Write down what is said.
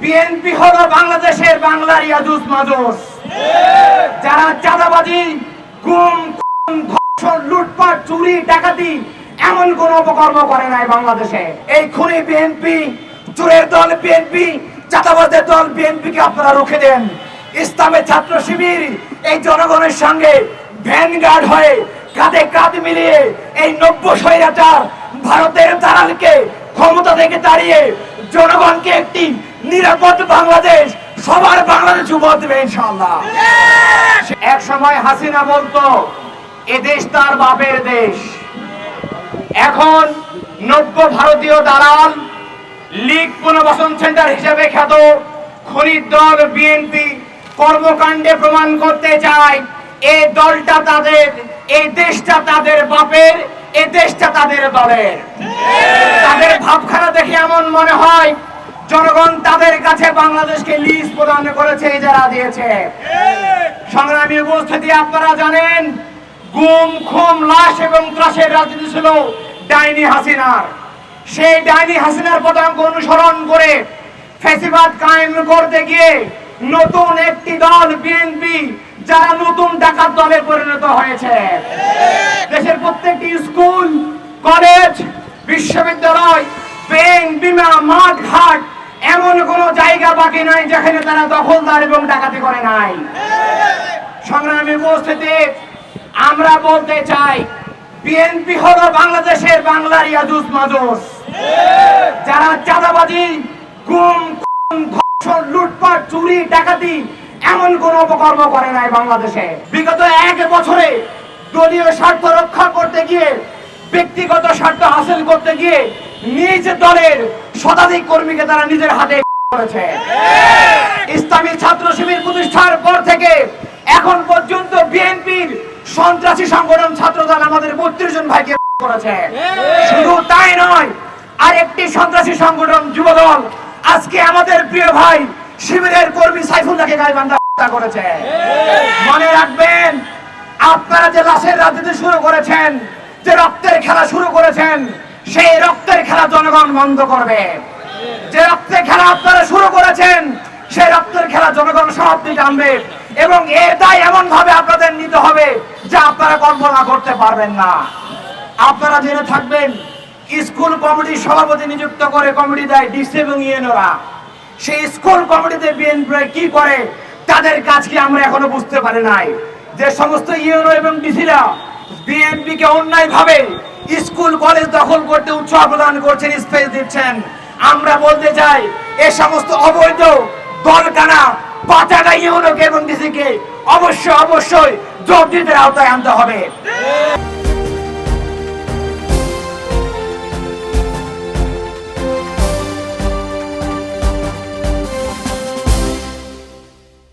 BNP হলো বাংলাদেশের বাংলার ইয়াজুজ মাজুজ। যারা চাঁদাবাজি, গুম, খুন, ধর্ষণ, লুটপাট, চুরি, ডাকাতি এমন কোন অপকর্ম করে নাই বাংলাদেশে। এই খুনি বিএনপি, চোরের দল বিএনপি, চাঁদাবাজের দল বিএনপি কে আপনারা রুখে দেন। ইসলামের ছাত্র শিবির এই জনগণের সঙ্গে ভ্যানগার্ড হয়ে কাঁধে কাঁধ মিলিয়ে এই 90 স্বৈরাচার ভারতের দালালকে ক্ষমতা থেকে তাড়িয়ে জনগণকে একটি নিরাপদ বাংলাদেশ, সবার বাংলাদেশ উপহার দেবে ইনশাআল্লাহ। এক সময় হাসিনা বলতো এ দেশ তার বাপের দেশ। এখন 90 ভারতীয় দালাল লীগ পুনর্বাসন সেন্টার হিসেবে খ্যাত খনির দল বিএনপি কর্মকাণ্ডে প্রমাণ করতে চায় এই দলটা তাদের, এই দেশটা তাদের বাপের, এই দেশটা তাদের দলের। তাদের ভাবখানা দেখে এমন মনে হয় জনগণ তাদের কাছে বাংলাদেশকে লিজ প্রদান করেছে, যারা দিয়েছে। সংগ্রামী উপস্থিতি, আপনারা জানেন গুম, খুন, লাশ এবং ত্রাসের রাজনীতি ছিল ডাইনি হাসিনার। সেই ডাইনি হাসিনার পদাঙ্ক অনুসরণ করে ফ্যাসিবাদ কায়েম করতে গিয়ে নতুন একটি দল বিএনপি, যারা নতুন ডাকাত দলে পরিণত হয়েছে। দেশের প্রত্যেকটি স্কুল, কলেজ, বিশ্ববিদ্যালয়, ব্যাংক, বিমা, মাঠ, ঘাট এমন কোন জায়গা বাকি নাই যেখানে তারা দখলদার এবং ডাকাতি করে নাই। সংগ্রামী উপস্থিতি, আমরা বলতে চাই বিএনপি হলো বাংলাদেশের বাংলার ইয়াজুজ মাজুজ। যারা চাঁদাবাজি, গুম, খুন, ধর্ষণ, লুটপাট, চুরি, ডাকাতি এমন কোন অপকর্ম করে নাই বাংলাদেশে। বিগত 1 বছরে দলীয় স্বার্থ রক্ষা করতে গিয়ে, ব্যক্তিগত স্বার্থ হাসিল করতে গিয়ে নিজ দলের শতাধিক কর্মীকে তারা নিজের হাতে করেছে। ইসলামী ছাত্র শিবির প্রতিষ্ঠার পর থেকে এখন পর্যন্ত বিএনপির সন্ত্রাসী সংগঠন ছাত্রদল আমাদের 32 জন ভাইকে করেছে। শুধু তাই নয়, আরেকটি সন্ত্রাসী সংগঠন যুবদল আজকে আমাদের প্রিয় ভাই শিবিরের কর্মী সাইফুল্লাহকে গাইবান্ধা হত্যা করেছে। মনে রাখবেন, আপনারা যে লাশের রাজনীতি শুরু করেছেন, যে রক্তের খেলা শুরু করেছেন, সেই রক্তের খেলা জনগণ বন্ধ করবে। যে রক্তের খেলা আপনারা শুরু করেছেন, সেই রক্তের খেলা জনগণ সমাপ্তি টানবে এবং এর দায় এমন ভাবে আপনাদের নিতে হবে যে আপনারা কল্পনা করতে পারবেন না। আপনারা জেনে থাকবেন, স্কুল কমিটির সভাপতি নিযুক্ত করে কমিটি দেয় ডিসি এবং ইউএনওরা। সেই স্কুল কমিটিতে বিএনপি কি করে তাদের কাজ কি আমরা এখনো বুঝতে পারি নাই। যে সমস্ত ইউএনও এবং ডিসিরা বিএনপি কে অন্যায় ভাবে স্কুল কলেজ দখল করতে উৎসাহ প্রদান করছেন, স্পেস দিচ্ছেন, আমরা বলতে চাই এই সমস্ত অবৈধ দলকানা পাচাটা ইউএনও এবং ডিসি কে অবশ্যই জবাবদিহিতার আওতায় আনতে হবে।